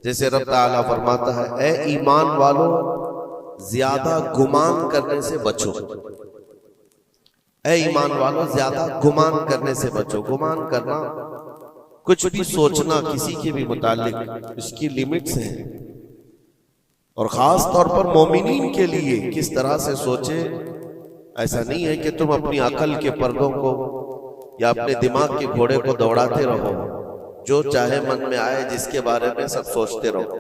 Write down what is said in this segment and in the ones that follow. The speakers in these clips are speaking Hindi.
जैसे रब ताला फरमाता है, ए ईमान वालों ज्यादा गुमान करने से बचो। ए ईमान वालों ज्यादा गुमान करने से बचो। गुमान करना, कुछ भी सोचना किसी के भी मुतालिक, इसकी लिमिट्स हैं। और खास तौर पर मोमिनीन के लिए किस तरह से सोचे। ऐसा नहीं है कि तुम अपनी अकल के पर्दों को या अपने दिमाग के घोड़े को दौड़ाते रहो, जो चाहे मन में आए जिसके बारे में सब सोचते रहो।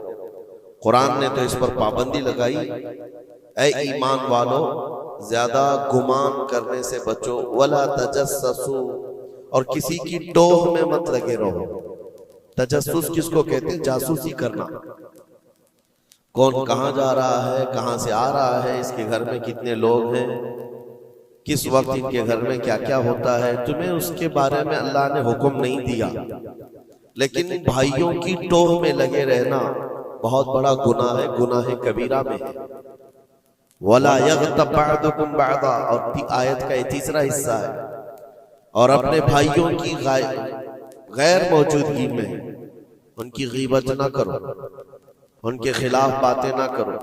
कुरान ने तो इस पर पाबंदी लगाई, ऐ ईमान वालों ज्यादा गुमान करने से बचो, वला तजस्ससु, और किसी की टोह में मत लगे रहो। तजस्सुस किसको कहते हैं? जासूसी करना। कौन कहां जा रहा है, कहां से आ रहा है, इसके घर में कितने लोग हैं, किस वक्त इनके घर में क्या क्या होता है, तुम्हें उसके बारे में अल्लाह ने हुक्म नहीं दिया। लेकिन भाइयों की टोह में लगे रहना बहुत बड़ा गुनाह है, गुनाह कबीरा में है। वला यग़्तब बअदुकुम बअदा, और आयत का ये तीसरा हिस्सा है। और अपने भाइयों की गैर मौजूदगी में उनकी गीबत ना करो, उनके खिलाफ बातें ना करो।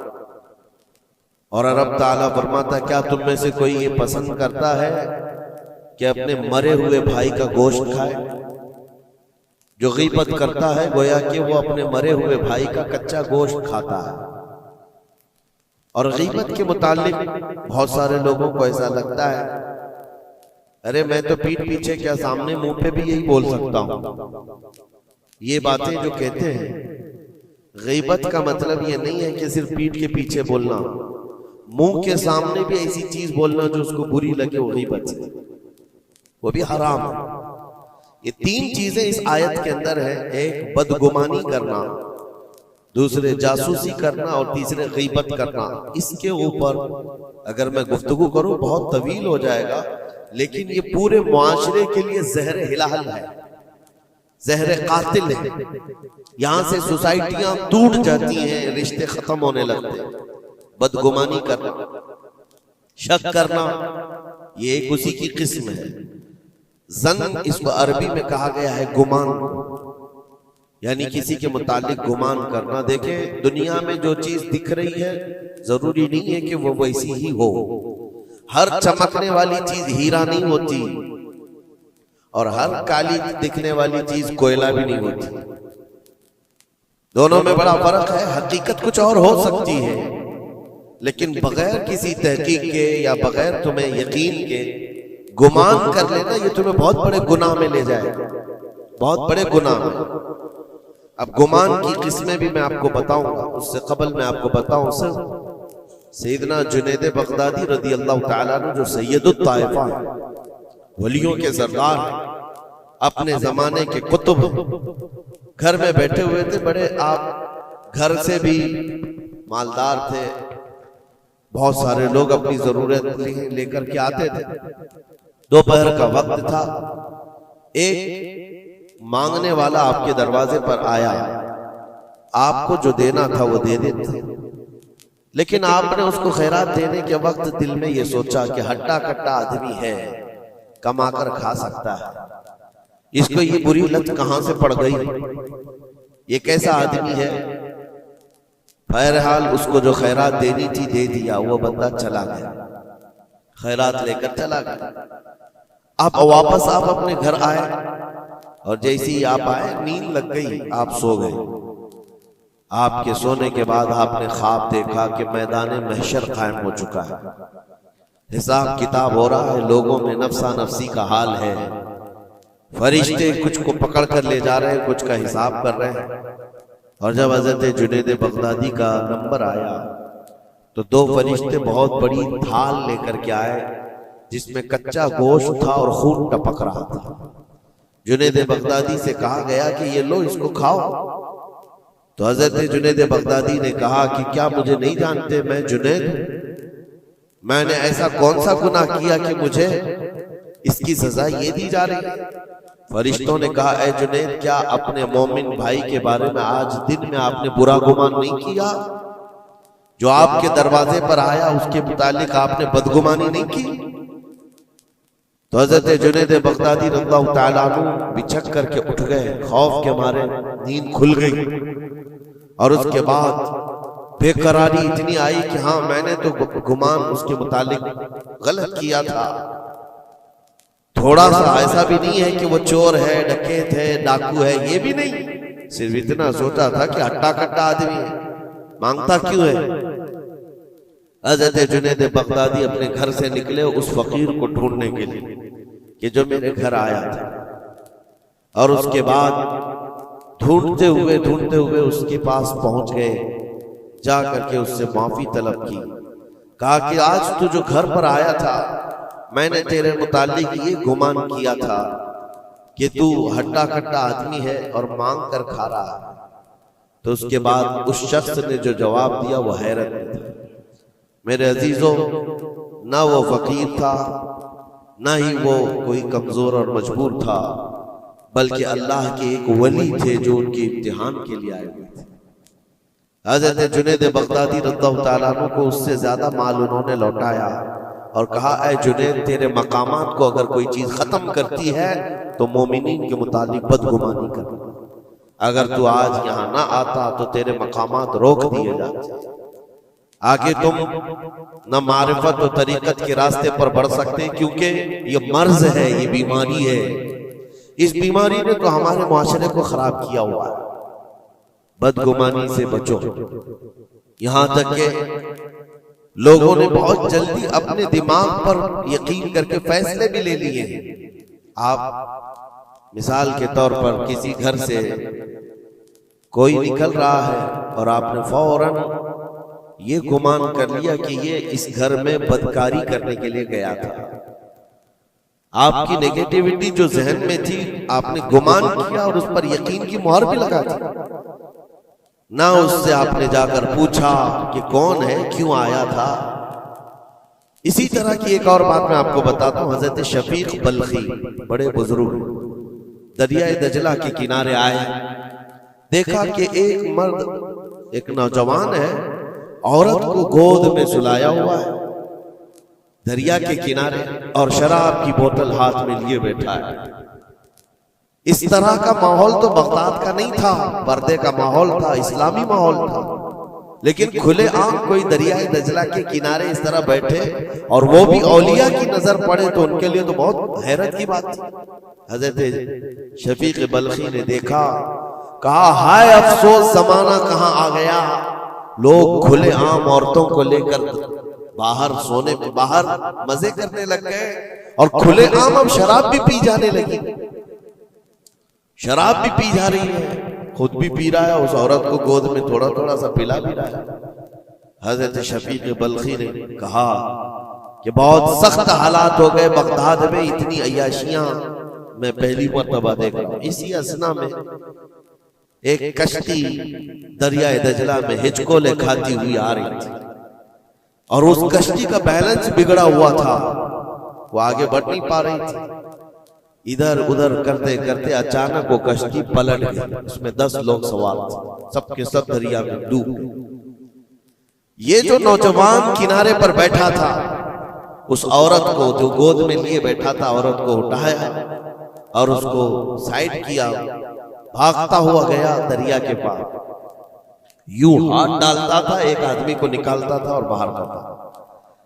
और रब ताला फरमाता, क्या तुम में से कोई ये पसंद करता है कि अपने मरे हुए भाई का गोश्त खाए? जो गीबत करता है गोया कि वो अपने मरे हुए भाई का कच्चा गोश्त खाता है। और गीबत के मुतालिक बहुत सारे लोगों को ऐसा लगता है, अरे मैं तो पीठ पीछे क्या सामने मुंह पे भी यही बोल सकता हूं। ये बातें जो कहते हैं, गीबत का मतलब ये नहीं है कि सिर्फ पीठ के पीछे बोलना, मुंह के सामने भी ऐसी चीज बोलना जो उसको बुरी लगे, वो गीबत है, वो भी हराम है। ये तीन चीजें इस आयत के अंदर है। एक बदगुमानी करना, दूसरे जासूसी करना, और तीसरे गीबत करना। इसके ऊपर अगर मैं गुफ्तगू करूं बहुत तवील हो जाएगा, लेकिन ये पूरे मुआशरे के लिए जहर हिलाल है, जहर कातिल है। यहां से सोसाइटियां टूट जाती हैं, रिश्ते खत्म होने लगते हैं। बदगुमानी करना, शक करना, ये एक उसी की किस्म है। जन इसको अरबी में कहा गया है गुमान, यानी किसी के मुतालिक गुमान करना। देखे, दुनिया में जो चीज दिख रही है जरूरी नहीं है कि वो वैसी ही हो। हर चमकने वाली चीज हीरा नहीं होती, और हर काली दिखने वाली चीज कोयला भी नहीं होती। दोनों में बड़ा फर्क है। हकीकत कुछ और हो सकती है, लेकिन बगैर किसी तहकीक के या बगैर तुम्हें यकीन के गुमान कर लेना, ये तुम्हें बहुत बड़े गुनाह में ले जाएगा, बहुत बड़े गुनाह में। अब गुमान की किस्में भी मैं आपको बताऊंगा, उससे कबल मैं आपको बताऊं सर, सैयदना जुनैद बगदादी रदी अल्लाह ताला अन्हु, जो सैयदुत ताइफा वलियों के सरदार, अपने जमाने के कुतुब, घर में बैठे हुए थे। बड़े आप घर से भी मालदार थे, बहुत सारे लोग अपनी जरूरत लेकर के आते थे। दोपहर का वक्त था, एक मांगने वाला आपके दरवाजे पर आया। आपको जो देना था वो दे देते, लेकिन आपने उसको खैरात देने के वक्त दिल में ये सोचा कि हट्टा कट्टा आदमी है, कमाकर खा सकता है, इसको ये बुरी लत कहां से पड़ गई, ये कैसा आदमी है। बहरहाल उसको जो खैरात देनी थी दे दिया, वो बंदा चला गया, खैरात लेकर चला गया। अब वापस आप अपने घर आए, और जैसे ही आप आए नींद लग गई, आप सो गए। आपके सोने के बाद आपने ख्वाब देखा कि मैदान महशर कायम हो चुका है, हिसाब किताब हो रहा है, लोगों में नफसा नफसी का हाल है, फरिश्ते कुछ को पकड़ कर ले जा रहे हैं, कुछ का हिसाब कर रहे हैं। और जब हजरत जुनैद बगदादी का नंबर आया तो दो फरिश्ते बहुत बड़ी थाल लेकर के आए, जिसमें कच्चा गोश्त था और खून टपक रहा था। जुनैद बगदादी से कहा गया कि ये लो, इसको खाओ। तो हजरत जुनैद बगदादी ने कहा कि क्या मुझे नहीं जानते, मैं जुनैद, मैंने ऐसा कौन सा गुनाह किया कि मुझे इसकी सजा ये दी जा रही है। फरिश्तों ने कहा, ऐ जुनैद, क्या अपने मोमिन भाई के बारे में आज दिन में आपने बुरा गुमान नहीं किया? जो आपके दरवाजे पर आया उसके मुतालिक आपने बदगुमानी नहीं की? तो हजरत जुनैद बगदादी रज़ियल्लाहु ताला अन्हु बिछक करके उठ गए, खौफ के मारे नींद खुल गई। और उसके बाद बेकरारी इतनी आई कि हाँ मैंने तो गुमान उसके मुतालिक गलत किया था। थोड़ा सा ऐसा भी नहीं है कि वो चोर है, डकैत है, डाकू है, ये भी नहीं, सिर्फ इतना सोचा था कि हट्टा कट्टा आदमी है, मांगता क्यों है। हज़रत जुनैद बगदादी अपने घर से निकले उस फकीर को ढूंढने के लिए कि जो मेरे घर आया था, और उसके बाद ढूंढते हुए उसके पास पहुंच गए। जा करके उससे माफी तलब की, कहा कि आज तू जो घर पर आया था मैंने तेरे मुतालिक ये गुमान किया था कि तू हट्टा कट्टा आदमी है और मांग कर खा रहा है। तो उसके बाद उस शख्स ने जो जवाब दिया वो हैरत में था। मेरे अजीजों, ना वो फकीर था, ना ही वो कोई कमजोर और मजबूर था, बल्कि अल्लाह के एक वली थे जो उनके इम्तिहान के लिए आए हुए थे। हज़रत जुनैद बगदादी रज़ियल्लाहु ताला अन्हु को उससे ज्यादा माल उन्होंने लौटाया और कहा, ऐ जुनैद, तेरे मकामात को अगर कोई चीज खत्म करती है तो मोमिनीन के मुतालिक बदगुमानी कर, अगर तू आज यहाँ ना आता तो तेरे मकामात रोक दिए जाते, आगे तुम न मारिफत और तरीकत के रास्ते पर बढ़ सकते, क्योंकि ये मर्ज है, ये बीमारी है। इस बीमारी ने तो हमारे मुआशरे को खराब किया हुआ है। बदगुमानी से बचो। यहां तक के लोगों ने बहुत जल्दी अपने दिमाग पर यकीन करके फैसले भी ले लिए हैं। आप मिसाल के तौर पर किसी घर से कोई निकल रहा है और आपने फौरन ये गुमान कर लिया कि ये इस घर में बदकारी करने के लिए गया था। आपकी नेगेटिविटी जो जहन में थी आपने गुमान किया और उस पर यकीन की मुहर भी लगा दी। ना उससे आपने जाकर पूछा कि कौन है, क्यों आया था। इसी तरह की एक और बात मैं आपको बताता हूं। हजरत शफीक बल्खी बड़े बुजुर्ग दरियाए दजला के किनारे आए, देखा कि एक मर्द, एक नौजवान है, औरत को गोद में सुलाया हुआ है दरिया के किनारे और शराब की बोतल हाथ में लिए बैठा है। इस तरह का माहौल तो बगदाद का नहीं था, पर्दे का माहौल था, इस्लामी माहौल था, लेकिन खुले आम कोई दरियाए दजला के किनारे इस तरह बैठे और वो भी औलिया की नजर पड़े तो उनके लिए तो बहुत हैरत की बात थी। हजरत शफीक बल्खी ने देखा, कहा, हाय अफसोस, जमाना कहां आ गया। लोग खुले आम औरतों को लेकर बाहर सोने में बाहर मजे करने लग गए और खुले आम अब शराब भी पी जाने लगी। शराब भी पी जा रही है, खुद भी पी रहा है, उस औरत को गोद में थोड़ा थोड़ा सा पिला भी रहा है। हजरत शफीक बल्खी ने कहा कि बहुत सख्त हालात हो गए बगदाद में, इतनी अय्याशियां मैं पहली मर्तबा देख रहा हूं। इसी असना में एक कश्ती दरियाए दजला में हिचकोले खाती हुई आ रही थी और उस कश्ती का बैलेंस बिगड़ा हुआ था, वो आगे बढ़ नहीं पा रही थी। इधर उधर करते करते अचानक वो कश्ती पलट गई, उसमें 10 लोग सवार थे, सबके सब दरिया में डूब गए। ये जो नौजवान किनारे पर बैठा था, उस औरत को जो गोद में लिए बैठा था, औरत को उठाया और उसको साइड किया, भागता हुआ गया दरिया के पार, यूं हाथ डालता था, एक आदमी को निकालता था और बाहर करता,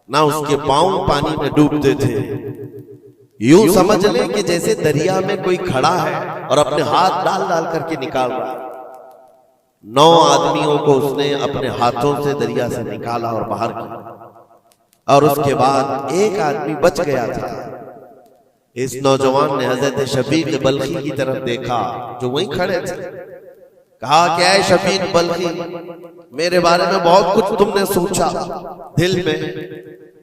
ना उसके पांव पानी में डूबते थे। यूं समझ ले कि जैसे दरिया में कोई खड़ा है और अपने हाथ डाल डाल करके निकाल रहा है। 9 आदमियों को उसने अपने हाथों से दरिया से निकाला और बाहर किया और उसके बाद एक आदमी बच गया था। इस नौजवान ने हजरत शफीक बल्खी की तरफ देखा जो वहीं खड़े थे, कहा, क्या है शफीक बल्खी, मेरे बारे में बहुत कुछ तुमने सोचा दिल में,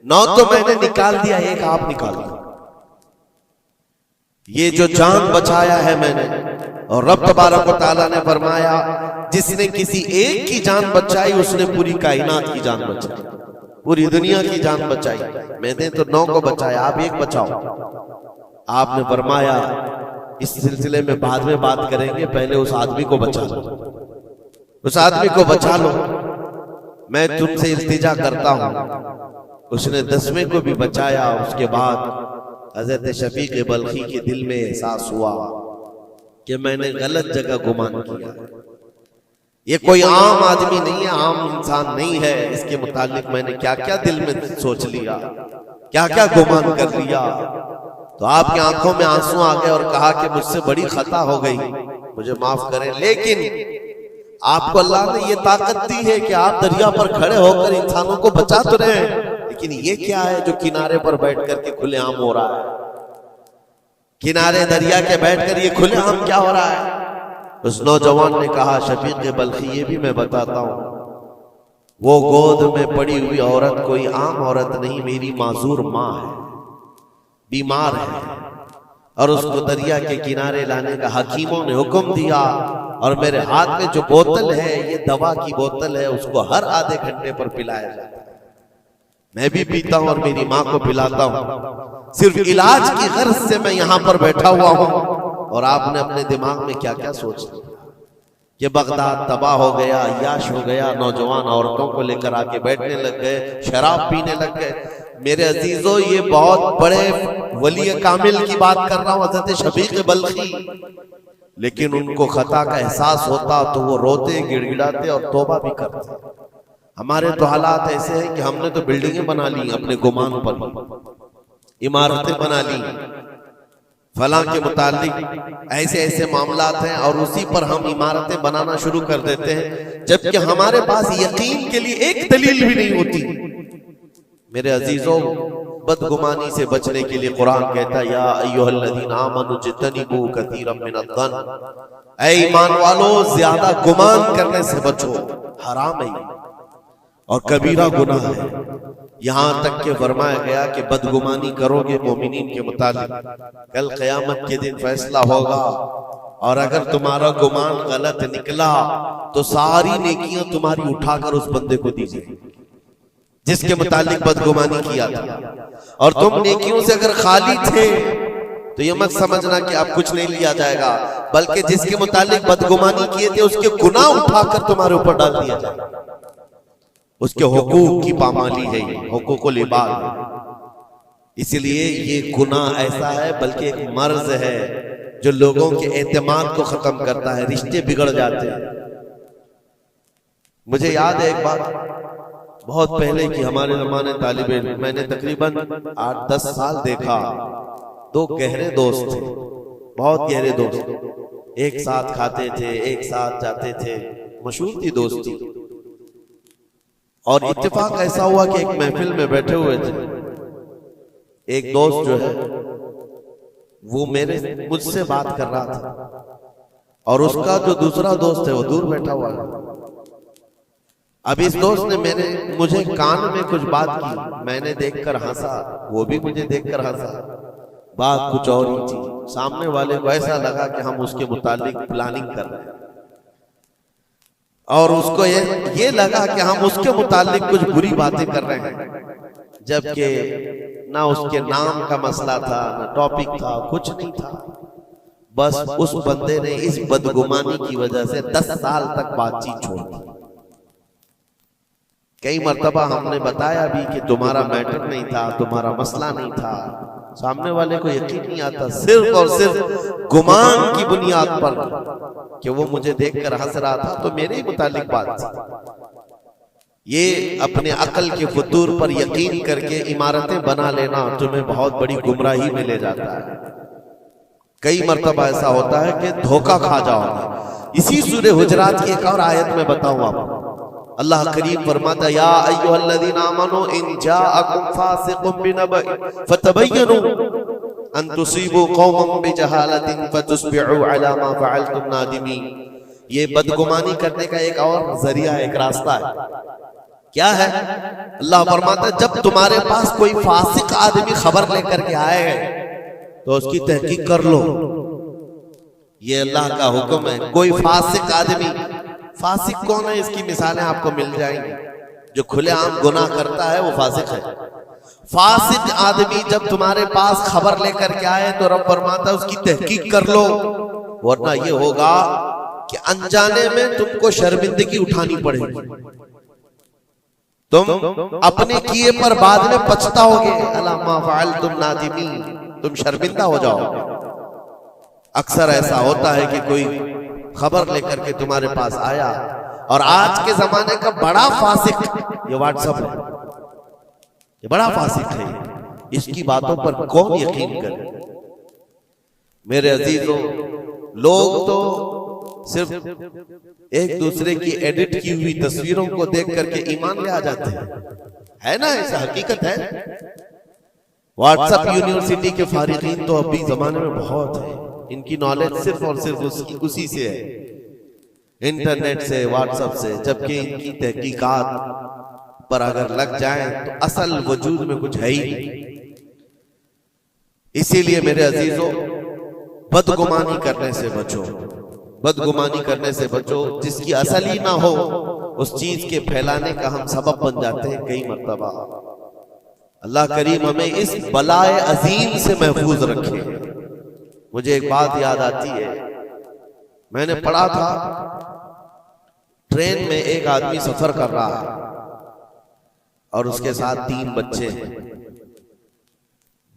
9 तो मैंने निकाल दिया, एक आप निकाल दिया। ये जो जान बचाया है मैंने, और रब तबारक व तआला ने फरमाया जिसने किसी एक की जान बचाई उसने पूरी कायनात की जान बचाई, पूरी दुनिया की जान बचाई। मैंने तो 9 को बचाया, आप एक बचाओ। आपने फरमाया इस सिलसिले में बाद में बात करेंगे, पहले उस आदमी को बचा लो, उस आदमी को बचा लो, मैं तुमसे इल्तिजा करता हूं। उसने 10वें को भी बचाया। उसके बाद हजरत शफीक बल्खी के दिल में एहसास हुआ कि मैंने गलत जगह गुमान किया, ये कोई आम आदमी नहीं है, आम इंसान नहीं है। इसके मुतालिक मैंने क्या क्या दिल में सोच लिया, क्या क्या गुमान कर लिया। तो आपकी आंखों में आंसू आ गए और कहा कि मुझसे बड़ी खता हो गई, मुझे माफ करें। लेकिन आपको अल्लाह ने ये ताकत दी है कि आप दरिया पर खड़े होकर इंसानों को बचा तो रहे हैं, लेकिन ये क्या है जो किनारे पर बैठ करके खुलेआम हो रहा है? किनारे दरिया के बैठकर ये खुलेआम क्या हो रहा है? उस नौजवान ने कहा, शफीक बल्खी, ये भी मैं बताता हूं, वो गोद में पड़ी हुई औरत कोई आम औरत नहीं, मेरी माजूर माँ है, बीमार है, और उसको दरिया के किनारे लाने का हकीमों ने हुक्म दिया। और मेरे हाथ में जो बोतल है ये दवा की बोतल है, उसको हर आधे घंटे पर पिलाया जाता है। मैं भी पीता हूं और मेरी माँ को पिलाता हूं। सिर्फ इलाज की गर्ज से मैं यहां पर बैठा हुआ हूं। और आपने अपने दिमाग में क्या क्या सोच लिया कि बगदाद तबाह हो गया, याश हो गया, नौजवान औरतों को लेकर आके बैठने लग गए, शराब पीने लग गए। मेरे अजीजों, ये बहुत बड़े वली कामिल की बात कर रहा हूं, हज़रत शफीक बल्खी। लेकिन उनको खता का एहसास होता तो वो रोते, गिड़गिड़ाते और तौबा भी करते। हमारे तो हालात ऐसे हैं कि हमने तो बिल्डिंगें बना ली अपने गुमान पर, इमारतें बना ली, फलां के मुतालिक ऐसे ऐसे मामलात हैं, और उसी पर हम इमारतें बनाना शुरू कर देते हैं, जबकि हमारे पास यकीन के लिए एक दलील भी नहीं होती। मेरे अजीजों, बदगुमानी से बचने के लिए कुरान कहता है, या अय्युहल्लज़ीना आमनू इज्तनिबू कसीरम मिनज़्ज़न, ऐ ईमान वालों, ज्यादा गुमान करने से बचो, हराम है और कबीरा गुनाह है। यहां तक के फरमाया गया कि बदगुमानी करोगे मोमिनीन के मुतालिक, कल क़यामत के दिन फैसला होगा, और अगर तुम्हारा गुमान गलत निकला तो सारी नेकियां तुम्हारी उठाकर उस बंदे को दी जाएगी जिसके मुतालिक बदगुमानी किया था। और तुम नेकियों से अगर खाली थे तो ये मत समझना कि अब कुछ नहीं लिया जाएगा, बल्कि जिसके मुतालिक बदगुमानी किए थे उसके गुनाह उठाकर तुम्हारे ऊपर डाल दिया जाएगा। उसके हुकूक की पामाली है, ये हुकूकुल इबाद है। इसलिए ये गुनाह ऐसा है, बल्कि एक मर्ज है जो लोगों के एतमाद को खत्म करता है, रिश्ते बिगड़ जाते हैं। मुझे याद है एक बात बहुत पहले की, हमारे जमाने तालिब इल्म, मैंने तकरीबन 8-10 साल देखा, दो गहरे दोस्त थे, बहुत गहरे दोस्त, एक साथ खाते थे, एक साथ जाते थे, मशहूर थी दोस्ती। और इत्तेफाक ऐसा हुआ कि एक महफिल में बैठे हुए थे, एक दोस्त जो है वो मुझसे बात कर रहा था, और उसका जो दूसरा दोस्त है वो दूर बैठा हुआ है। अब इस दोस्त ने मुझे कान में कुछ बात की, मैंने देखकर हंसा, वो भी मुझे देखकर हंसा, बात कुछ और ही थी। सामने वाले को ऐसा लगा कि हम उसके मुतालिक प्लानिंग कर रहे हैं, और उसको ये लगा कि हम उसके मुतालिक कुछ बुरी बातें कर रहे हैं, जबकि ना उसके नाम का मसला था, ना टॉपिक था, कुछ नहीं था। बस उस बंदे ने इस बदगुमानी की वजह से 10 साल तक बातचीत छोड़ दी। कई मर्तबा हमने बताया भी कि तुम्हारा मैटर नहीं था, तुम्हारा मसला नहीं था, सामने वाले को यकीन नहीं आता, सिर्फ और सिर्फ गुमान की बुनियाद पर कि वो मुझे देखकर हंस रहा था तो मेरे ही मुतालिक बात थी। ये अपने अकल के फतूर पर यकीन करके इमारतें बना लेना तुम्हें बहुत बड़ी गुमराही में ले जाता है। कई मर्तबा ऐसा होता है कि धोखा खा जाओगे। इसी सूरह हुजरात की एक और आयत में बताऊं आपको, अल्लाह करीम फरमाता, या अय्युहल्लज़ीना आमनू इन जाअकुम फासिकुम बिनबइन फतबय्यनु अन तुसीबू कौमन बिजहालतिन फतुस्बिहू अला मा फअलतुम नादिमीन। ये बदगुमानी करने का एक और जरिया है, एक रास्ता है। क्या है? अल्लाह फरमाता, जब तुम्हारे पास कोई फासिक आदमी खबर लेकर के आए तो उसकी तहकीक कर लो। ये अल्लाह का हुक्म है। कोई फासिक आदमी, फासिक कौन है इसकी मिसालें आपको मिल जाएंगी। जो खुलेआम गुनाह करता है वो फासिक है। फासिक आदमी जब तुम्हारे पास खबर लेकर के आए तो रब फरमाता उसकी तहकीक कर लो, वरना ये होगा कि अनजाने में तुमको शर्मिंदगी उठानी पड़ेगी, तुम अपने किए पर बाद में पछताओगे। अला मा फअलतुम नादिमीन, तुम शर्मिंदा हो जाओगे। अक्सर ऐसा होता है कि कोई खबर लेकर के तुम्हारे पास आया और आज के जमाने का बड़ा फासिक ये व्हाट्सएप है, ये बड़ा फासिक है। इसकी बातों पर कौन यकीन करे? मेरे अजीजों, लोग तो सिर्फ एक दूसरे की एडिट की हुई तस्वीरों को देख करके ईमान ले आ जाते हैं, है ना? ऐसा हकीकत है। व्हाट्सएप यूनिवर्सिटी के फारिगीन तो अभी जमाने में बहुत है, इनकी नॉलेज सिर्फ और सिर्फ उसी से है, इंटरनेट से, व्हाट्सएप से। जबकि इनकी तहकीकात पर अगर लग जाए तो असल वजूद में कुछ है ही नहीं। इसीलिए मेरे अजीजों, बदगुमानी करने से बचो, बदगुमानी करने से बचो। जिसकी असल ही ना हो उस चीज के फैलाने का हम सबब बन जाते हैं कई मर्तबा। अल्लाह करीम हमें इस बलाए अजीम से महफूज रखे। मुझे एक बात याद आती है, मैंने पढ़ा था ट्रेन में एक आदमी सफर कर रहा है और उसके साथ 3 बच्चे हैं।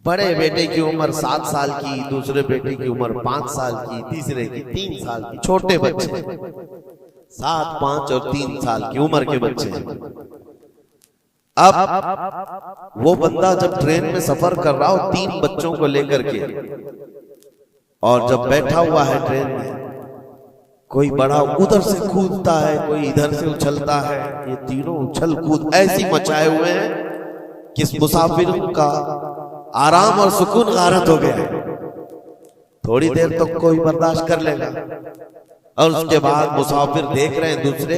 बड़े बेटे की उम्र 7 साल की, दूसरे बेटे की उम्र 5 साल की, तीसरे की 3 साल की। छोटे बच्चे 7, 5 और 3 साल की उम्र के बच्चे हैं। अब वो बंदा जब ट्रेन में सफर कर रहा हो 3 बच्चों को लेकर के, और जब बैठा हुआ है ट्रेन में, कोई बड़ा उधर से कूदता है, कोई इधर से उछलता है। ये तीनों उछल कूद ऐसी मचाए हुए हैं कि इस मुसाफिर का आराम और सुकून गारत हो गया है। थोड़ी देर तक तो कोई बर्दाश्त कर लेगा, और उसके बाद मुसाफिर देख रहे हैं दूसरे।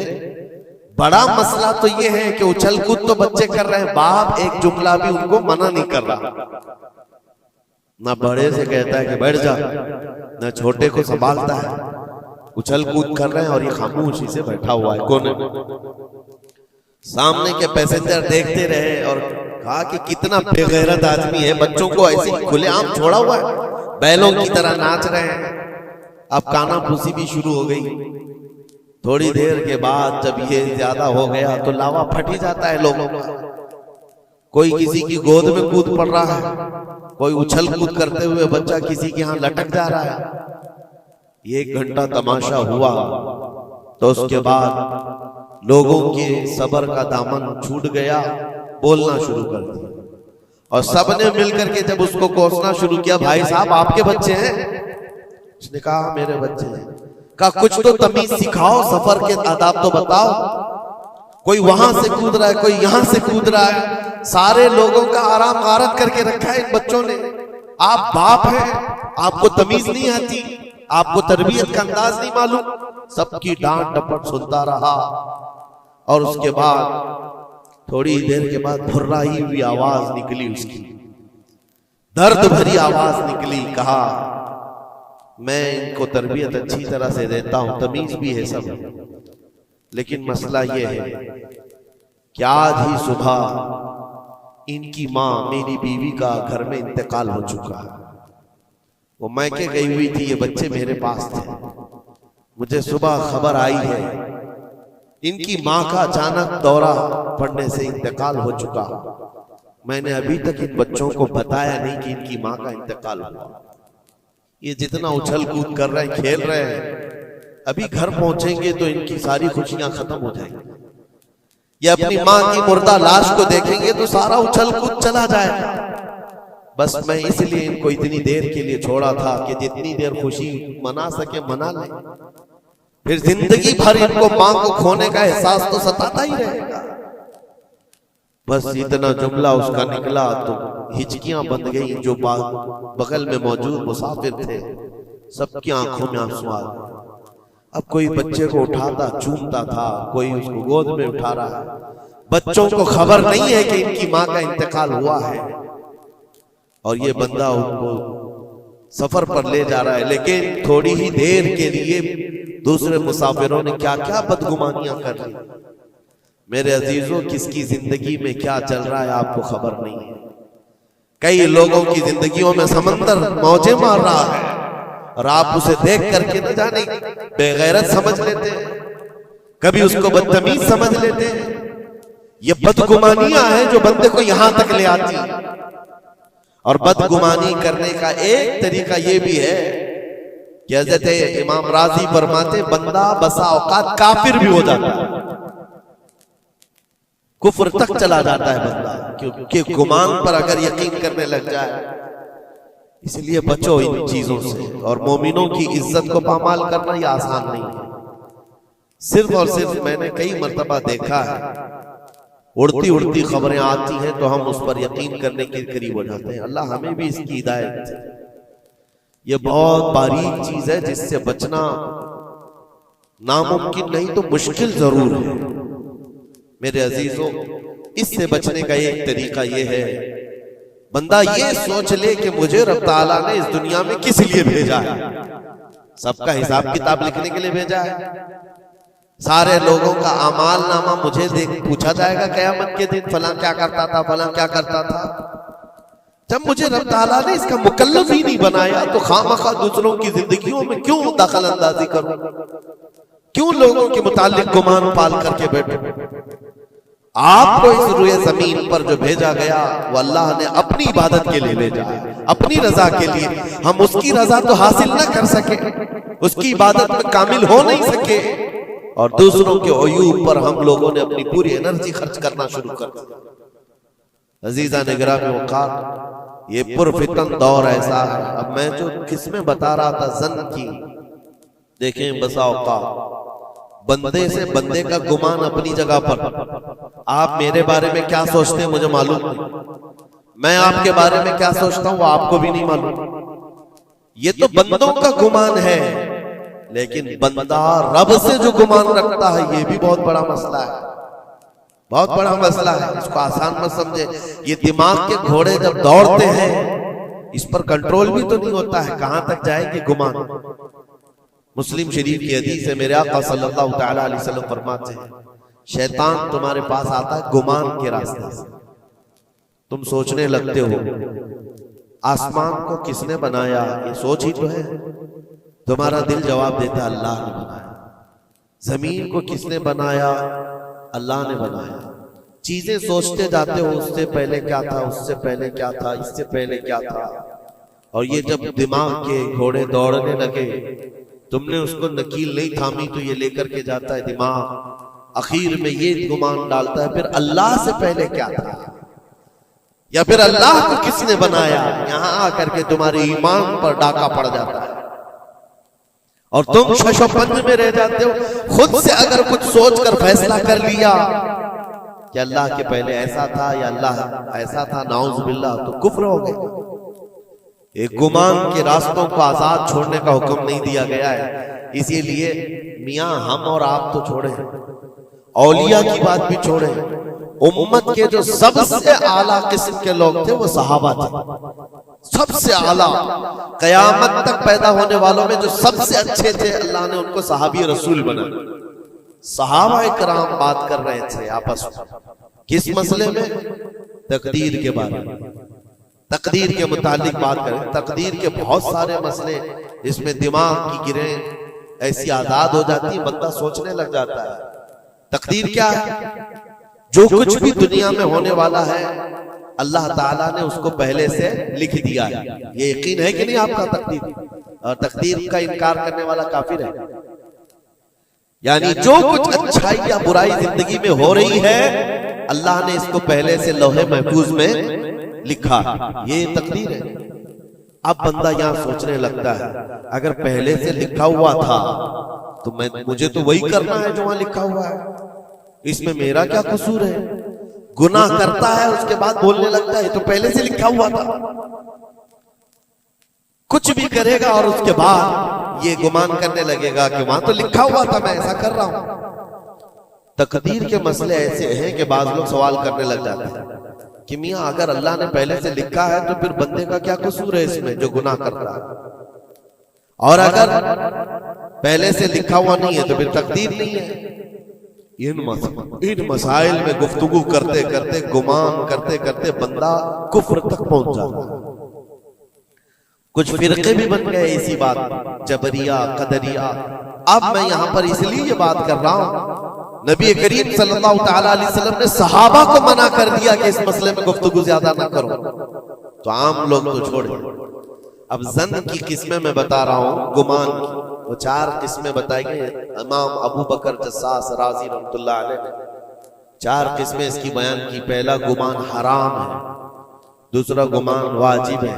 बड़ा मसला तो ये है कि उछल कूद तो बच्चे कर रहे हैं, बाप एक जुमला भी उनको मना नहीं कर रहा। ना बड़े से कहता है कि बैठ जा, ना छोटे को संभालता है। उछल कूद कर रहे हैं और ये खामोशी से बैठा हुआ है कोने में। सामने के पैसेंजर देखते रहे और कहा कि कितना बेगैरत आदमी है, बच्चों को ऐसे खुलेआम छोड़ा हुआ है, बैलों की तरह नाच रहे हैं। अब कानाफूसी भी शुरू हो गई। थोड़ी देर के बाद जब ये ज्यादा हो गया तो लावा फट ही जाता है लोगों का। कोई किसी की गोद में कूद पड़ रहा है, कोई उछल कूद करते हुए बच्चा किसी के यहाँ लटक जा रहा है। 1 घंटा तमाशा हुआ तो उसके बाद लोगों के सब्र का दामन छूट गया, बोलना शुरू कर दिया। और सबने मिलकर के जब उसको कोसना शुरू किया, भाई साहब आपके बच्चे हैं? उसने कहा मेरे बच्चे हैं। कहा कुछ तो तमीज सिखाओ, सफर के आदाब तो बताओ। कोई वहां से कूद रहा है, कोई यहां से कूद रहा है, सारे लोगों का आराम गारत करके रखा है इन बच्चों ने। आप बाप हैं, आपको तमीज नहीं आती, आपको तरबियत का अंदाज नहीं मालूम। सबकी डांट डपट सुनता रहा और उसके बाद थोड़ी देर के बाद फुर्राई हुई आवाज निकली, उसकी दर्द भरी आवाज निकली। कहा मैं इनको तरबियत अच्छी तरह से देता हूं, तमीज भी है सब, लेकिन मसला ये है कि आज ही सुबह इनकी माँ मेरी बीवी का घर में इंतकाल हो चुका है। वो मैके गई हुई थी, ये बच्चे मेरे पास थे। मुझे सुबह खबर आई है इनकी माँ का अचानक दौरा पड़ने से इंतकाल हो चुका। मैंने अभी तक इन बच्चों को बताया नहीं कि इनकी माँ का इंतकाल हुआ। ये जितना उछल कूद कर रहे हैं, खेल रहे हैं, अभी घर पहुंचेंगे तो इनकी सारी खुशियां खत्म हो जाएंगी। ये अपनी माँ की मुर्दा लाश को देखेंगे तो सारा उछल कूद चला जाएगा। बस मैं इसलिए इनको इतनी देर के लिए छोड़ा था कि जितनी देर खुशी मना सके मना ले, फिर जिंदगी भर इनको माँ को खोने का एहसास तो सताता ही रहेगा। बस इतना जुमला उसका निकला तो हिचकियां बंध गई। जो बगल में मौजूद मुसाफिर थे सबकी आंखों में आंसू आ गए। अब कोई बच्चे को उठाता चूमता था, कोई उसको गोद में उठा रहा है। बच्चों को खबर नहीं है कि इनकी माँ का इंतकाल हुआ है और ये बंदा उनको सफर पर ले जा रहा है। लेकिन थोड़ी ही देर के लिए दूसरे मुसाफिरों ने क्या क्या बदगुमानियां कर ली। मेरे अजीजों, किसकी जिंदगी में क्या चल रहा है आपको खबर नहीं है। कई लोगों की जिंदगियों में समंदर मौजें मार रहा है और आप उसे देख करके न जाने बेगैरत समझ लेते हैं, कभी उसको बदतमीज समझ लेते हैं। ये बदगुमानियां हैं जो बंदे को यहां तक ले आती है। और बदगुमानी करने का एक तरीका ये भी है कि हज़रत इमाम राजी फरमाते बंदा बसा औकात काफिर भी हो जाता है, कुफ्र तक चला जाता है बंदा, क्योंकि गुमान पर अगर यकीन करने लग जाए। इसलिए बचो इन चीजों से। और मोमिनों की इज्जत को पामाल करना यह आसान नहीं है। सिर्फ और सिर्फ मैंने कई मर्तबा देखा है, उड़ती उड़ती खबरें आती हैं तो हम उस पर यकीन करने के करीब हो जाते हैं। अल्लाह हमें भी इसकी हिदायत दे। ये बहुत बारीक चीज है जिससे बचना नामुमकिन नहीं तो मुश्किल जरूर है। मेरे अजीजों, इससे बचने का एक तरीका यह है, बंदा ये सोच ले कि मुझे रब ताला ने इस दुनिया में किस लिए भेजा है। सबका हिसाब किताब लिखने के लिए भेजा है। सारे लोगों का अमाल नामा मुझे पूछा जाएगा क़यामत के दिन, फलां क्या करता था, फलां क्या करता था। जब मुझे रब ताला ने इसका मुकल्लफ ही नहीं बनाया तो खामखा दूसरों की जिंदगियों में क्यों दखल अंदाजी करूं, क्यों लोगों के मुतालिक गुमान पाल करके बैठूं। आपको इस रुए जमीन पर जो भेजा गया वो अल्लाह ने अपनी इबादत के लिए भेजा है, अपनी रजा के लिए। हम उसकी रजा तो हासिल ना कर सके, उसकी इबादत में कामिल हो नहीं सके, और दूसरों के अयूब पर हम लोगों ने अपनी पूरी एनर्जी खर्च करना शुरू कर दिया। अजीजा निगरानी वक़ार, ये पुरफितन दौर ऐसा है। अब मैं जो किसमें बता रहा था जन की, देखें बसा औकात बंदे से बंदे का गुमान अपनी जगह पर। आप मेरे बारे में क्या सोचते हैं मुझे मालूम नहीं, मैं आपके बारे में क्या सोचता हूं वो आपको भी नहीं मालूम। ये तो बंदों का गुमान है, लेकिन बंदा रब से जो गुमान रखता है ये भी बहुत बड़ा मसला है, बहुत बड़ा मसला है। इसको आसान मत समझे। ये दिमाग के घोड़े जब दौड़ते हैं इस पर कंट्रोल भी तो नहीं होता है, कहां तक जाएंगे गुमान। मुस्लिम शरीफ की हदीस है, मेरे आका सल्लल्लाहु तआला अलैहि वसल्लम फरमाते हैं, शैतान तुम्हारे पास आता है गुमान के रास्ते से। तुम सोचने लगते हो आसमान को किसने बनाया, ये सोच ही तो है। तुम्हारा दिल जवाब देता है अल्लाह ने बनाया। जमीन को किसने बनाया, अल्लाह ने बनाया। चीजें सोचते जाते हो उससे पहले क्या था, उससे पहले क्या था, इससे पहले क्या था। और ये जब दिमाग के घोड़े दौड़ने लगे, तुमने उसको नकील नहीं थामी तो ये लेकर के जाता है दिमाग। आखिर में ये गुमान डालता है फिर अल्लाह से पहले क्या था, या फिर अल्लाह को किसने बनाया। यहां आकर के तुम्हारे ईमान पर डाका पड़ जाता है और तुम शशोपंज में रह जाते हो। खुद से अगर कुछ सोचकर फैसला कर लिया कि अल्लाह के पहले ऐसा था या अल्लाह ऐसा था, नाउज़ बिल्लाह, तो कुफ्र हो गया। एक गुमान के रास्तों को आजाद छोड़ने का हुक्म नहीं दिया गया है। इसीलिए मियां हम और आप तो छोड़े, औलिया की बात भी छोड़े, उम्मत के जो सबसे आला किस्म के लोग थे वो सहाबा थे। सबसे आला, कयामत तक पैदा होने वालों में जो सबसे अच्छे थे अल्लाह ने उनको सहाबी रसूल बना। सहाबा इकराम बात कर रहे थे आपस में किस मसले में, तकदीर के बारे में, तकदीर के मुतालिक बात करें। तकदीर के बहुत सारे मसले, इसमें दिमाग की गिरें ऐसी आजाद हो जाती है, बंदा सोचने लग जाता है। तकदीर क्या है, जो कुछ भी दुनिया में होने वाला है अल्लाह ताला ने उसको पहले से लिख दिया है। ये यकीन है कि नहीं आपका तकदीर? और तकदीर का इनकार करने वाला काफिर है। यानी जो कुछ अच्छाई या बुराई जिंदगी में हो रही है अल्लाह ने इसको पहले से लौहे महफूज में लिखा, ये तकदीर है। अब बंदा यहां सोचने लगता है अगर पहले से लिखा हुआ था तो मुझे तो वही करना है जो वहां लिखा हुआ है, इसमें मेरा क्या कसूर है। गुनाह करता है उसके बाद बोलने लगता है तो पहले से लिखा हुआ था। कुछ भी करेगा और उसके बाद ये गुमान करने लगेगा कि वहां तो लिखा हुआ था, मैं ऐसा कर रहा हूं। तकदीर के मसले ऐसे हैं कि बाज लोग सवाल करने लग जाते हैं कि मियां अगर अल्लाह ने पहले से लिखा है तो फिर बंदे का क्या कसूर है इसमें जो गुनाह कर रहा है, और अगर पहले से लिखा हुआ नहीं है तो फिर तकदीर नहीं है। इन मसाइल में गुफ्तगू करते करते, गुमान करते करते बंदा कुफ्र तक पहुंच जाता है। कुछ फिरके भी बन गए इसी बात, जबरिया, कदरिया। अब मैं यहां पर इसलिए ये बात कर रहा हूं, नबी करीम सल्लल्लाहु तआला अलैहि वसल्लम ने सहाबा को मना कर दिया कि इस मसले में गुफ्तगू ज्यादा ना करो, तो आम लोग तो छोड़े। अब जन की किस्में मैं बता रहा हूं, गुमान की वो 4 किस्में बताई गई। इमाम अबू बकर जस्सास राजी रहमतुल्लाह अलैह ने 4 किस्में इसकी बयान की। पहला गुमान हराम है, दूसरा गुमान वाजिब है,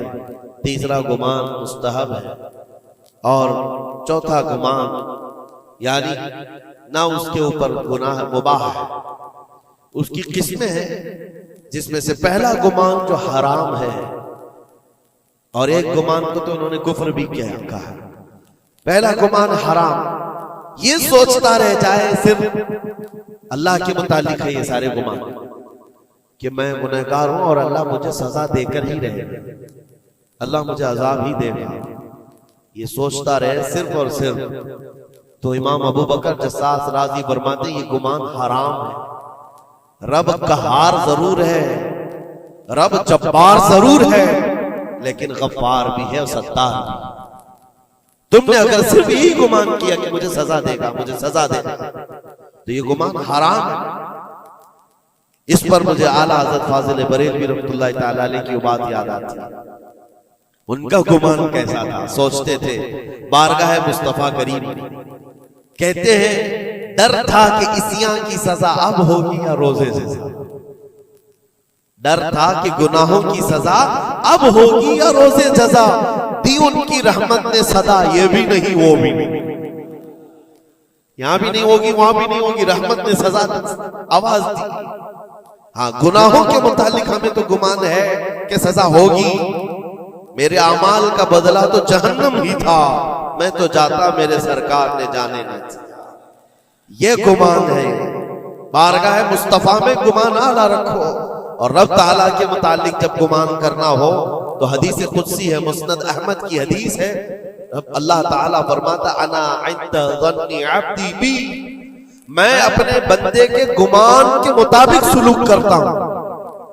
तीसरा गुमान मुस्तहब है और चौथा गुमान यानी ना उसके ऊपर गुनाह मुबाह है। उसकी किस्में हैं जिसमें से पहला गुमान जो हराम है, और एक गुमान को तो उन्होंने कुफ्र भी कहा है। पहला गुमान हराम, ये सोचता रह जाए सिर्फ अल्लाह के मुतालिक है ये सारे गुमान कि मैं गुनहगार हूं और अल्लाह मुझे सजा देकर ही रहेगा, अल्लाह मुझे अजाब ही देगा, ये सोचता रहे सिर्फ और सिर्फ। तो इमाम अबू बकर जस्सास राजी फरमाते ये गुमान हराम है। रब कहार जरूर है, रब जब्बार जरूर है, लेकिन गफ्फार भी है और सत्तार भी। तुमने अगर सिर्फ यही गुमान किया कि मुझे सजा देगा, मुझे सजा देगा, तो ये गुमान हराम है। इस पर मुझे आला हज़रत फाजिल बरेलवी रहमतुल्लाह तआला अलैह की बात याद आती है। उनका गुमान कैसा था? सोचते थे बारगाह मुस्तफा करीम, कहते हैं डर था कि इसियां की सजा अब होगी या रोजे से सजा। डर था कि गुनाहों की सजा अब होगी या रोजे जजा। दी उनकी रहमत ने सदा, ये भी नहीं वो भी नहीं, यहां भी नहीं होगी वहां भी नहीं होगी, रहमत ने सजा आवाज दी। हाँ, गुनाहों के मुतालिक हमें तो गुमान है कि सजा होगी। मेरे अमाल का बदला तो जहन्नम ही था, मैं तो जाता मेरे सरकार ने जाने न दिया। ये गुमान है। बारगाह मुस्तफा में गुमान आला रखो, और रब ताला के मुतालिक जब गुमान करना हो तो हदीस कुदसी है, मुस्नद अहमद की हदीस है। अल्लाह ताला फरमाता अना इंद ज़न्नी अब्दी बी, मैं अपने बंदे के गुमान के मुताबिक सुलूक करता हूं।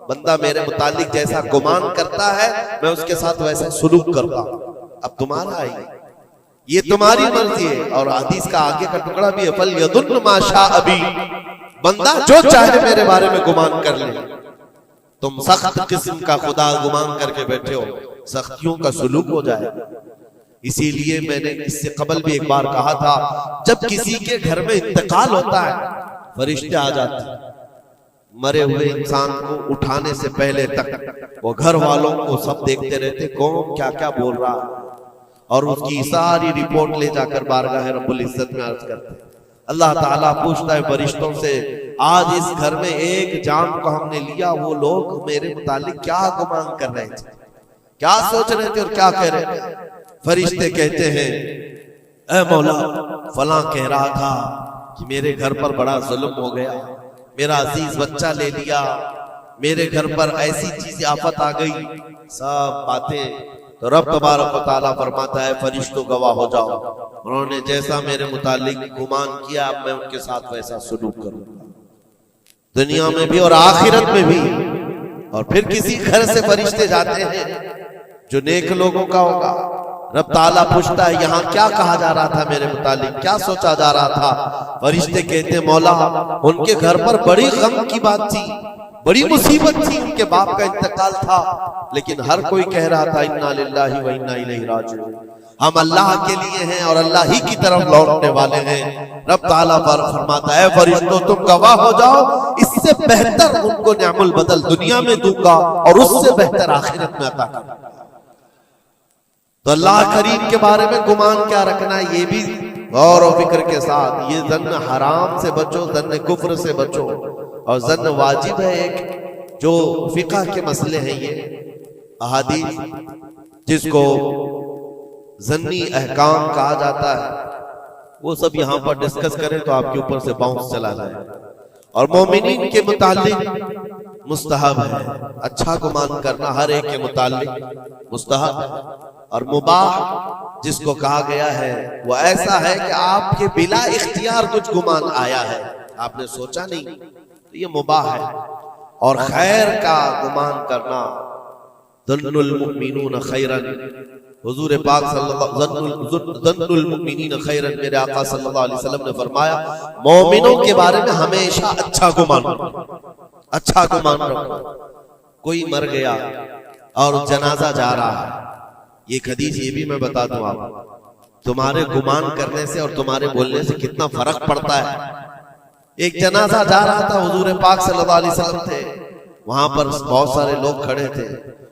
बंदा मेरे मुतालिक जैसा गुमान करता है मैं उसके साथ वैसा सुलूक करता हूं। अब तुम्हारा है, ये तुम्हारी मर्जी है। और हदीस का आगे का टुकड़ा भी है, फल यदुन मा शा अबी, बंदा जो चाहे मेरे बारे में गुमान कर ले। तुम सख्त किस्म का खुदा गुमान करके बैठे हो, सख्तियों का सुलूक हो जाए। इसीलिए मैंने इससे कबल भी एक बार कहा था, जब किसी के घर में इंतकाल होता है फरिश्ते आ जाते हैं, मरे हुए इंसान को उठाने से पहले तक वो घर वालों को सब देखते रहते कौन क्या क्या बोल रहा है, और उसकी सारी रिपोर्ट ले जाकर बारगाह रब्बुल इज्जत में अर्ज करते। अल्लाह ताला पूछता है फरिश्तों से, आज इस घर में एक जान को हमने लिया, वो लोग मेरे मुतालिक क्या गुमान कर रहे थे, क्या सोच रहे थे और क्या कह रहे थे? फरिश्ते कहते हैं, ऐ मौला फलां कह रहा था कि मेरे घर पर बड़ा जुल्म हो गया, मेरा अजीज बच्चा ले लिया, मेरे घर पर ऐसी चीज आफत आ गई, सब बातें। तो रब तबारक व तआला फरमाता है फरिश्तों गवाह हो जाओ, उन्होंने जैसा मेरे मुतालिक गुमान किया अब मैं उनके साथ वैसा सलूक करूंगा, दुनिया में भी और आखिरत में भी। और फिर किसी घर से फरिश्ते जाते हैं जो नेक लोगों का होगा, रब ताला पूछता है यहाँ क्या कहा जा रहा था मेरे मुतालिक, क्या सोचा जा रहा था? फरिश्ते कहते मौला उनके घर पर बड़ी गम की बात थी, बड़ी मुसीबत थी, उनके बाप का इंतकाल था, लेकिन हर कोई कह रहा था इन्ना लिल्लाहि व इन्ना इलैहि राजिऊन, हम अल्लाह के लिए हैं और अल्लाह ही की तरफ लौटने वाले हैं। रब ताला फरमाता है फरिश्तों तुम गवाह हो जाओ, इससे बेहतर उनको निअमुल बदल दुनिया में दूंगा और उससे बेहतर आखिरत में अता करूंगा। तो अल्लाह करीम के बारे में गुमान क्या रखना है, ये भी गौर और फिक्र के साथ। ये जन्न हराम से बचो, जन्न कुफ्र से बचो, और जन्न वाजिब है एक जो फिक़ह के मसले हैं, ये अहादीस जिसको जन्नी अहकाम कहा जाता है, वो सब यहां पर डिस्कस करें तो आपके ऊपर से बाउंस चला जाए। और मोमिनीन के मुतालिक मुस्तहब है, अच्छा गुमान करना हर एक के मुतालिक मुस्तहब है। और मुबाह जिसको कहा गया है वो ऐसा है कि आपके बिला इख्तियार कुछ गुमान आया है, आपने सोचा नहीं, तो ये मुबाह है। और खैर का गुमान करना, ज़न्नुल मुमिनून खैरन, हुजूर पाक ज़न्नुल मुमिनीन खैरन, मेरे आका सल्लल्लाहु अलैहि वसल्लम ने फरमाया मोमिनों के बारे में हमेशा अच्छा गुमान रखो, अच्छा गुमान रखो। कोई मर गया और जनाजा जा रहा है, एक हदीस ये भी मैं बता दूं आप, तुम्हारे गुमान करने से और तुम्हारे बोलने से कितना फर्क पड़ता है। एक जनाजा जा रहा था, हुजूर पाक सल्लल्लाहु अलैहि वसल्लम थे, वहां पर बहुत सारे लोग खड़े थे,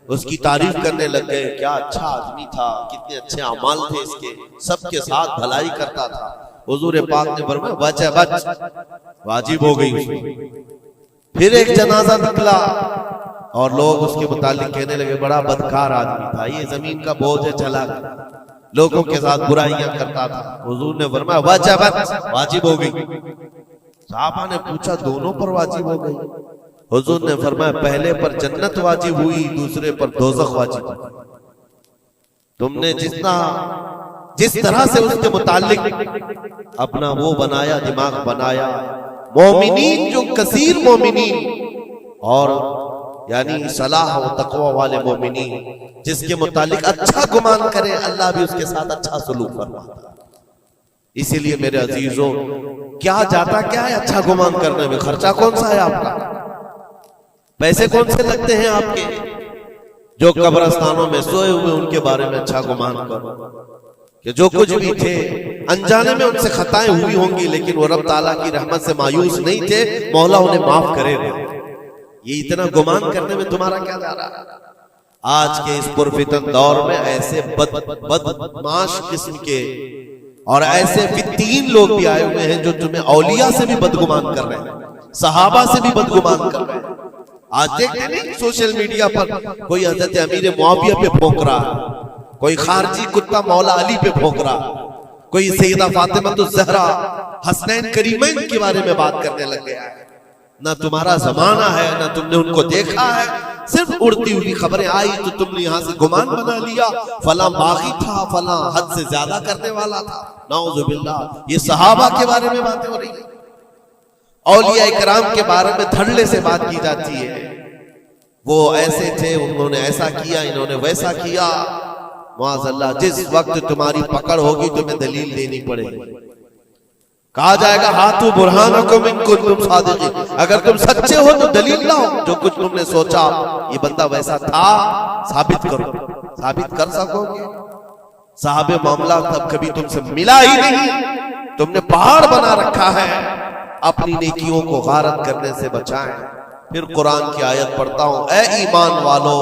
उसकी तारीफ करने लग गए, क्या अच्छा आदमी था, कितने अच्छे अमाल थे इसके, सबके साथ भलाई करता था। हुजूर पाक ने फरमाया बच है बच, वाजिब हो गई उसमें। फिर एक जनाजा निकला और लोग उसके मुतालिक कहने लगे बड़ा बदकार आदमी था, ये जमीन का बोझ है, चला लोगों के साथ बुराइयां करता था। हुजूर ने फरमाया बच है बच, वाजिब हो गई। साहबा ने पूछा दोनों पर वाजिब हो गई? हुजूर ने फरमाया पहले पर जन्नत वाजिब हुई, दूसरे पर दोज़ख वाजिब हुई। तुमने जिस तरह से उसके मुतालिक अपना वो बनाया, दिमाग बनाया, मोमिनीन जो कसीर मोमिनीन और यानी सलाह व तकवा वाले मोमिनीन जिसके मुतालिक अच्छा गुमान करे, अल्लाह भी उसके साथ अच्छा सलूक फरमाता है। इसीलिए मेरे अजीजों, क्या जाता क्या है अच्छा गुमान करने में? खर्चा कौन सा है आपका? पैसे कौन से लगते हैं आपके? जो कब्रिस्तानों में सोए हुए उनके बारे में अच्छा गुमान करो कि जो कुछ भी थे अनजाने में उनसे खताएं हुई होंगी, लेकिन वो रब ताला की रहमत से मायूस नहीं थे, मौला उन्हें माफ करेगा। ये इतना गुमान करने में तुम्हारा क्या जा रहा है? आज के इस पुरफितन दौर में ऐसे बदमाश किस्म के और ऐसे फित्तीन लोग भी आए हुए हैं जो तुम्हें औलिया से भी बदगुमान कर रहे हैं, सहाबा से भी बदगुमान कर रहे हैं। आज देखते नहीं सोशल मीडिया पर कोई हजरत अमीर मुआविया पे भौंक रहा है, कोई खारजी कुत्ता मौला अली पे भौंक रहा, कोई सैयदा फातिमा तो जहरा हसनैन करीमैन के बारे में बात करने लग गया है। ना तुम्हारा जमाना है, ना तुमने उनको देखा है, सिर्फ उड़ती हुई खबरें आई तो तुमने यहां से गुमान बना लिया, फला बागी था, फला हद से ज्यादा करने वाला था। नाउजुबिल्लाह, ये सहाबा के बारे में बातें हो रही है, औलिया इकराम के बारे में धड़ल्ले से बात की जाती है। वो ऐसे थे, उन्होंने ऐसा किया, इन्होंने वैसा किया। माज़अल्लाह, जिस वक्त तुम्हारी पकड़ होगी तुम्हें दलील देनी पड़ेगी। कहा जाएगा हाथू बुरहानकुम इन कुंतुम सादिकीन, अगर तुम सच्चे हो तो दलील लाओ। जो कुछ तुमने सोचा ये बंदा वैसा था, साबित करो। साबित कर सकोगे? साहबे मामला तब कभी तुमसे मिला ही नहीं, तुमने पहाड़ बना रखा है। अपनी नेकियों को गारत करने से बचाएं। फिर कुरान की आयत पढ़ता हूं, ए ईमान वालों,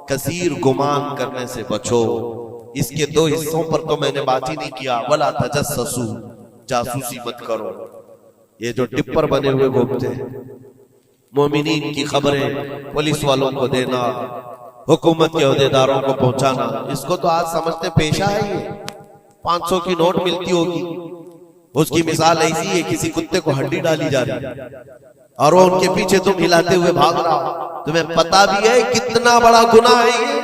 कसीर गुमान करने से बचो। इसके दो हिस्सों पर तो मैंने बात ही नहीं किया। वला तजस्ससू, जासूसी मत करो। ये जो टिप्पर बने हुए घूमते हैं, मोमिनीन की खबरें पुलिस वालों को देना, हुकूमत के ओहदेदारों को पहुंचाना, इसको तो आज समझते पेशा है। ये 500 की नोट मिलती होगी, उसकी मिसाल ऐसी है, किसी कुत्ते को हड्डी डाली जा रही है और वो उनके पीछे तुम हिलाते हुए भाग रहा हो। तुम्हें पता भी है कितना बड़ा गुनाह है ये,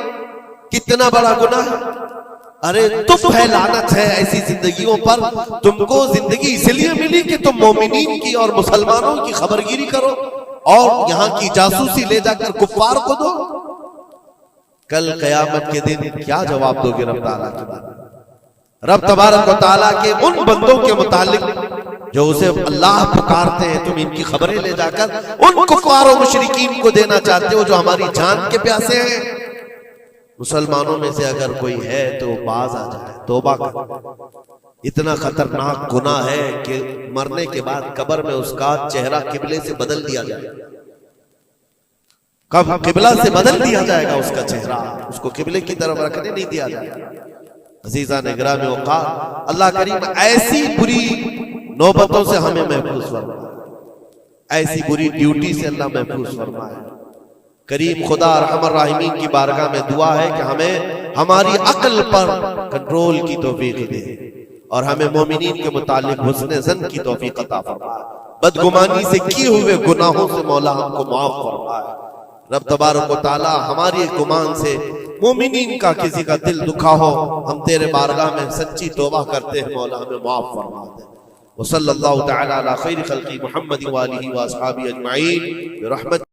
कितना बड़ा गुनाह है। अरे तुम है, लानत है ऐसी जिंदगियों पर। तुमको जिंदगी इसलिए मिली कि तुम मोमिनीन की और मुसलमानों की खबरगिरी करो और यहाँ की जासूसी ले जाकर कुफ्फार को दो। कल कयामत के दिन क्या जवाब दोगे रब ताला के बारे में? रब तबारक व तआला के उन बंदों के मुतालिक जो उसे अल्लाह पुकारते हैं, तुम इनकी खबरें ले जाकर उन कुफ्फार और मुशरिकीन को देना चाहते हो जो हमारी जान के प्यासे हैं। मुसलमानों में से अगर कोई है तो बाज आ जाए, तौबा कर। इतना खतरनाक गुनाह है कि मरने के बाद कब्र में उसका चेहरा किबले से बदल दिया जाए। कब किबला से बदल दिया जाएगा उसका चेहरा, उसको किबले की तरफ रखने नहीं दिया जाएगा। अजीजा ने गिरामी औकात, अल्लाह करीम ऐसी बुरी नौबतों से हमें महफूज फरमाए, ऐसी बुरी ड्यूटी से अल्लाह महफूज फरमाए। करीम खुदा रहमान राहिमीन की बारगाह में दुआ है कि हमें हमारी अक्ल पर कंट्रोल की तौफीक दे और हमें मोमिनीन के मुतालिक हुस्न ज़न की तौफीक अता फरमाए। बदगुमानी से किए हुए गुनाहों से मौला हमको माफ फरमाए। रब तबारक व तआला हमारी गुमान से मोमिनीन का किसी का दिल दुखा हो, हम तेरे बारगाह में सच्ची तौबा करते हैं, मौला हमें माफ फरमा दे। व सल्लल्लाहु तआला अला खैर खल्क़ी मुहम्मद व आलिहि व अस्हाबिही अजमईन बिरहमतिक।